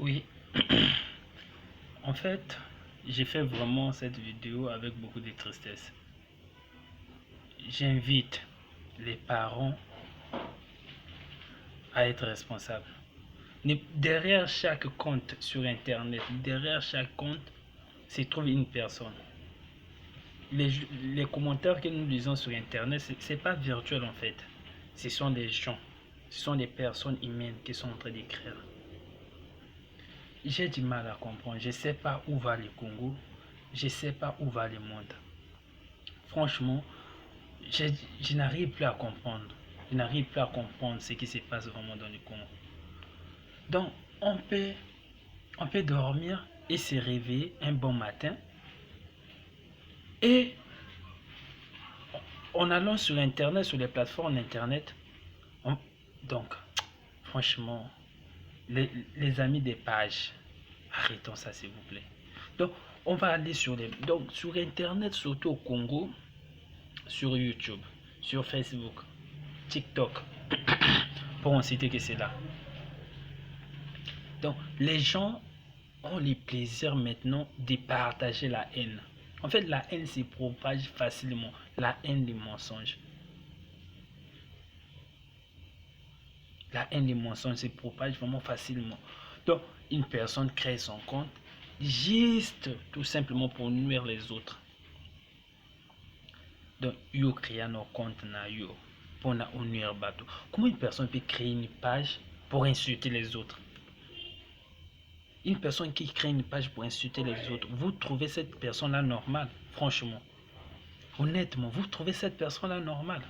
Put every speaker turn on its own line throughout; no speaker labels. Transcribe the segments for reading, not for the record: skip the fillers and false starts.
Oui, en fait, j'ai fait vraiment cette vidéo avec beaucoup de tristesse. J'invite les parents à être responsables. Derrière chaque compte sur Internet, derrière chaque compte, se trouve une personne. Les commentaires que nous lisons sur Internet, c'est pas virtuel en fait. Ce sont des gens, ce sont des personnes humaines qui sont en train d'écrire. J'ai du mal à comprendre. Je ne sais pas où va le Congo. Je ne sais pas où va le monde. Franchement, je, je n'arrive plus à comprendre. Je n'arrive plus à comprendre ce qui se passe vraiment dans le Congo. Donc, on peut, on peut dormir et se réveiller un bon matin. Et en allant sur Internet, sur les plateformes Internet, on- donc, franchement, les amis des pages, arrêtons ça s'il vous plaît. Donc, on va aller sur Internet, surtout au Congo, sur YouTube, sur Facebook, TikTok, pour en citer que c'est là. Donc, les gens ont le plaisir maintenant de partager la haine. En fait, la haine se propage facilement. La haine des mensonges. La haine des mensonges se propage vraiment facilement. Donc, une personne crée son compte juste tout simplement pour nuire les autres. Donc, yo crée nos comptes na yo pour nuire bateau. Comment une personne peut créer une page pour insulter les autres? Une personne qui crée une page pour insulter les autres, vous trouvez cette personne-là normale? Franchement, honnêtement, vous trouvez cette personne-là normale?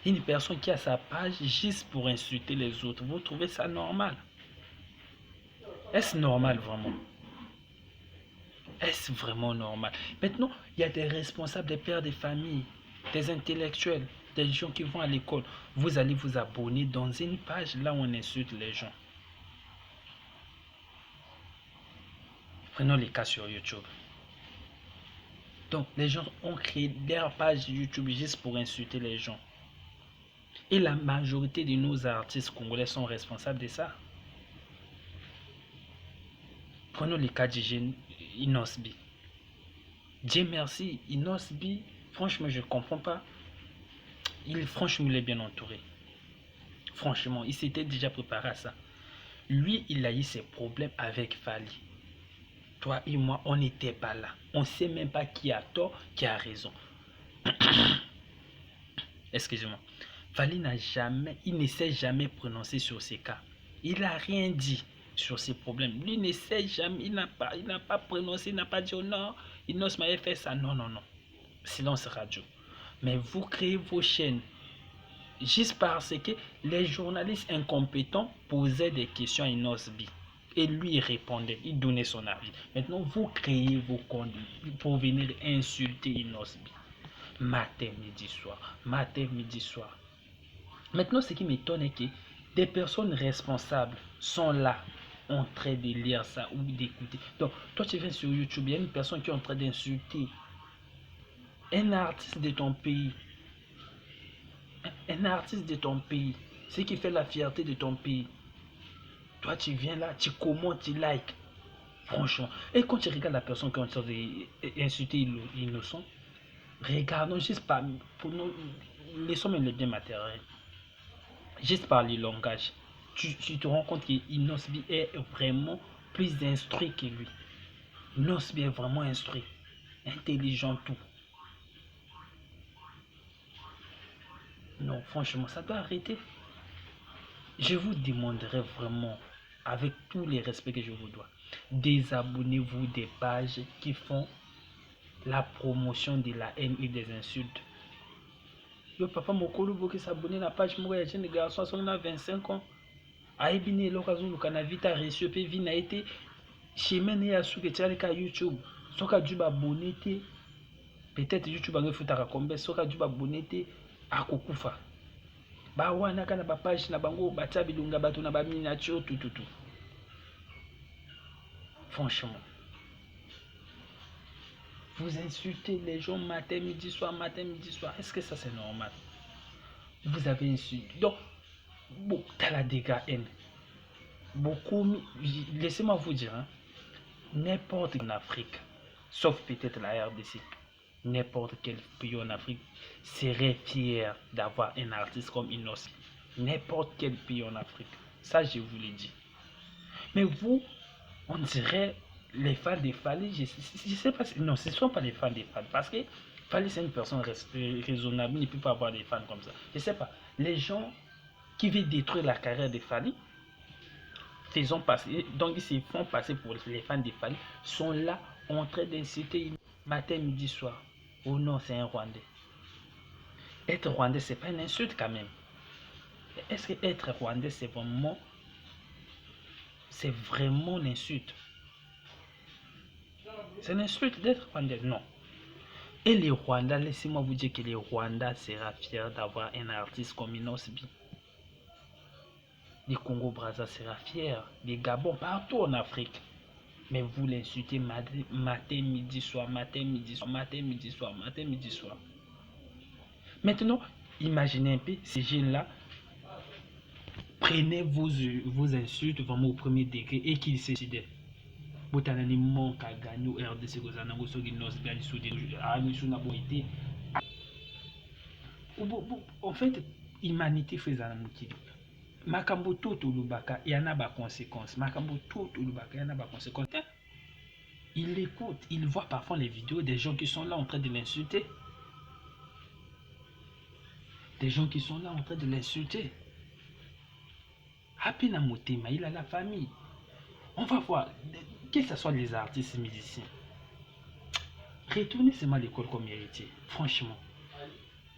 Une personne qui a sa page juste pour insulter les autres, vous trouvez ça normal? Est-ce normal vraiment? Est-ce vraiment normal? Maintenant, il y a des responsables, des pères de famille, des intellectuels, des gens qui vont à l'école. Vous allez vous abonner dans une page là où on insulte les gens. Prenons les cas sur YouTube. Donc, les gens ont créé leur page YouTube juste pour insulter les gens. Et la majorité de nos artistes congolais sont responsables de ça. Prenons le cas du jeune Inosbi. Dieu merci, Inosbi, franchement, je ne comprends pas. Franchement, il est bien entouré. Franchement, il s'était déjà préparé à ça. Lui, il a eu ses problèmes avec Fali. Toi et moi, on n'était pas là. On ne sait même pas qui a tort, qui a raison. Excusez-moi. Fali n'a jamais, il ne s'est jamais prononcé sur ces cas. Il n'a rien dit sur ses problèmes. Lui ne sait jamais, il n'a pas prononcé, il n'a pas dit oh non, Inos m'avait fait ça. Non, non, non. Silence radio. Mais vous créez vos chaînes juste parce que les journalistes incompétents posaient des questions à Inosbi. Et lui, il répondait, il donnait son avis. Maintenant, vous créez vos comptes pour venir insulter Inosbi. Matin, midi, soir. Matin, midi, soir. Maintenant, ce qui m'étonne est que des personnes responsables sont là en train de lire ça ou d'écouter. Donc, toi, tu viens sur YouTube, il y a une personne qui est en train d'insulter un artiste de ton pays. Un artiste de ton pays. Ce qui fait la fierté de ton pays. Toi, tu viens là, tu commentes, tu likes. Franchement. Et quand tu regardes la personne qui est en train d'insulter l'innocent, regardons juste par. Pour nous, laissons même les biens matériels. Juste par le langage. Tu te rends compte que Inosbi est vraiment plus instruit que lui. Inosbi est vraiment instruit. Intelligent, tout. Non, franchement, ça doit arrêter. Je vous demanderai vraiment, avec tous les respects que je vous dois, désabonnez-vous des pages qui font la promotion de la haine et des insultes. Yo papa mokolo boki s'abonner à la page moko ya jeune garçon soki na 25 ans ayebi ni eloko azoluka na vie ta reçu mpe vie na ye te chemin ne ya suki etiali ka YouTube soki adu babone te peut-être YouTube yango efutaka kombe soki adu babone te akokufa bawana kaka na bapage na bango batia bilonga bato na baminiature tututu. Franchement, vous insultez les gens matin, midi, soir, matin, midi, soir. Est-ce que ça c'est normal? Vous avez insulté. Donc, bon, t'as la dégâts haine. beaucoup, laissez-moi vous dire, hein, n'importe en Afrique, sauf peut-être la RDC, n'importe quel pays en Afrique serait fier d'avoir un artiste comme Inos. N'importe quel pays en Afrique. Ça, je vous l'ai dit. Mais vous, on dirait les fans des Fally, je sais pas, non, ce ne sont pas les fans des fans, parce que Fally, c'est une personne raisonnable, il ne peut pas avoir des fans comme ça. Je sais pas, les gens qui veulent détruire la carrière de Fally, faisons passer, donc ils se font passer pour les fans des Fally, sont là en train d'insulter matin, midi, soir. Oh non, c'est un Rwandais. Être Rwandais, c'est pas une insulte quand même. Est-ce que être Rwandais, c'est vraiment une insulte? C'est une insulte d'être Rwandais? Non. Et les Rwandais, laissez-moi vous dire que les Rwandais sera fiers d'avoir un artiste comme Inosbi. Les Congo-Brazza sera fiers. Les Gabon, partout en Afrique. Mais vous l'insultez matin, midi, soir, matin, midi, soir, matin, midi, soir, matin, midi, soir. Maintenant, imaginez un peu ces jeunes-là. Prenez vos insultes vraiment au premier degré et qu'ils se décident. Botanani manque à gagner au RDC Gozanango Sogi Nos Gali Soudi Amisuna Boité. En fait, humanité faisait un motif. Makambo tout Lubaka, il y en a des conséquences. Makambo tout Lubaka, il y en a des conséquences. Il écoute, il voit parfois les vidéos des gens qui sont là en train de l'insulter. Des gens qui sont là en train de l'insulter. Happy Namotema, il a la famille. On va voir, que ce soit les artistes musiciens. Retournez seulement à l'école comme héritier, franchement.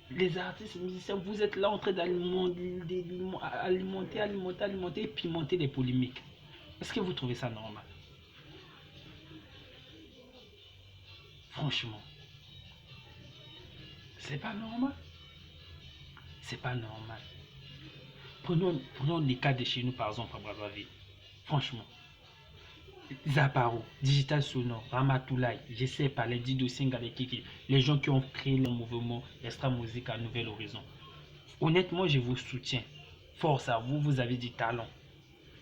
Les artistes musiciens, vous êtes là en train alimenter et pimenter les polémiques. Est-ce que vous trouvez ça normal? Franchement, c'est pas normal. C'est pas normal. Prenons les cas de chez nous, par exemple, à Brazzaville. Franchement, Zaparo, Digital Sonore, Ramatoulaye, je sais pas, les Dido Singh avec Kiki, les gens qui ont créé le mouvement Extra Musique à Nouvelle Horizon. Honnêtement, je vous soutiens. Force à vous, vous avez du talent.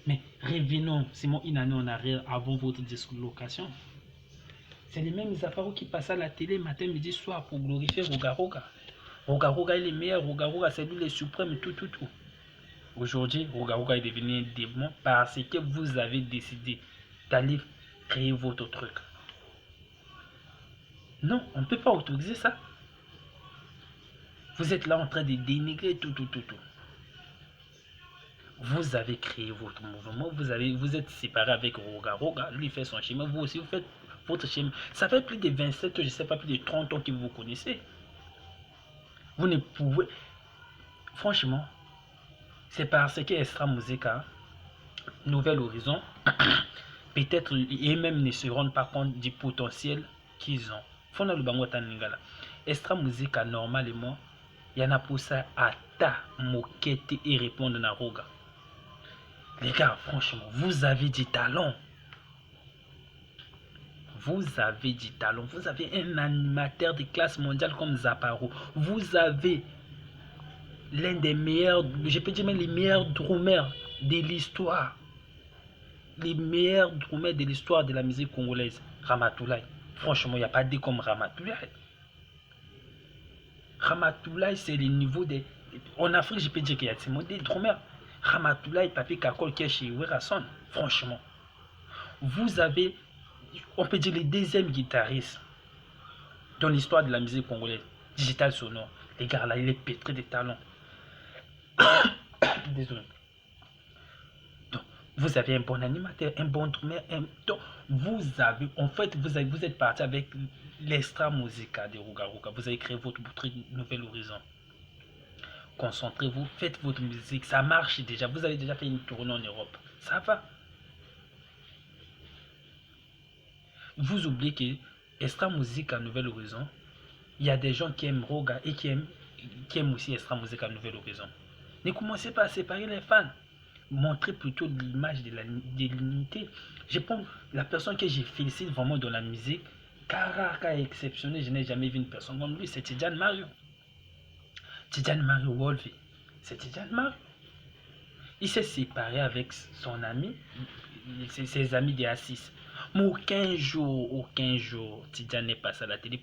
Mais revenons, c'est une année en arrière avant votre dislocation. C'est les mêmes Zaparo qui passent à la télé matin, midi, soir pour glorifier Rogaroga. Rogaroga est le meilleur, Rogaroga c'est lui le suprême, tout. Aujourd'hui, Rogaroga est devenu un démon parce que vous avez décidé d'aller créer votre truc. Non, on ne peut pas autoriser ça. Vous êtes là en train de dénigrer tout. Vous avez créé votre mouvement, vous êtes séparé avec Roga, lui fait son chemin, vous aussi vous faites votre chemin. Ça fait plus de 27 ans, je ne sais pas, plus de 30 ans que vous vous connaissez. Vous ne pouvez... Franchement, c'est parce que Extra Musica, Nouvel Horizon, peut-être, et même ne se rendent pas compte du potentiel qu'ils ont. Fona le bango taningala. Extra Musica, normalement, il y en a pour ça à ta moquette et répondre à Roga. Les gars, franchement, vous avez du talent. Vous avez du talent. Vous avez un animateur de classe mondiale comme Zaparo. Vous avez l'un des meilleurs, je peux dire même les meilleurs drummers de l'histoire. Les meilleurs drummers de l'histoire de la musique congolaise. Ramatoulaye. Franchement, il n'y a pas de comme Ramatoulaye. Ramatoulaye, c'est le niveau des... En Afrique, je peux dire qu'il y a des drummers. Ramatoulaye, Papi Kakol, qui est chez Werason. Franchement. Vous avez, on peut dire, les deuxièmes guitaristes dans l'histoire de la musique congolaise. Digital Sonore. Les gars là, il est pétré de talent. Désolé. Donc, vous avez un bon animateur, un bon drummer. Donc, vous avez, en fait, vous êtes parti avec l'extra musica de Ruga. Vous avez créé votre nouvel horizon. Concentrez-vous, faites votre musique. Ça marche déjà. Vous avez déjà fait une tournée en Europe. Ça va. Vous oubliez que Extra Musique à Nouvel Horizon, il y a des gens qui aiment Roga et qui aiment aussi Extra Musique à Nouvel Horizon. Ne commencez pas à séparer les fans. Montrez plutôt l'image de l'unité. Je pense la personne que je félicite vraiment dans la musique, Karaka est exceptionnel. Je n'ai jamais vu une personne comme lui. C'est Tidjane Mario. Tidjane Mario Wolfi. C'est Tidjane Mario. Il s'est séparé avec son ami, ses amis de A6. Mais aucun jour, Tidjane n'est passé à la télé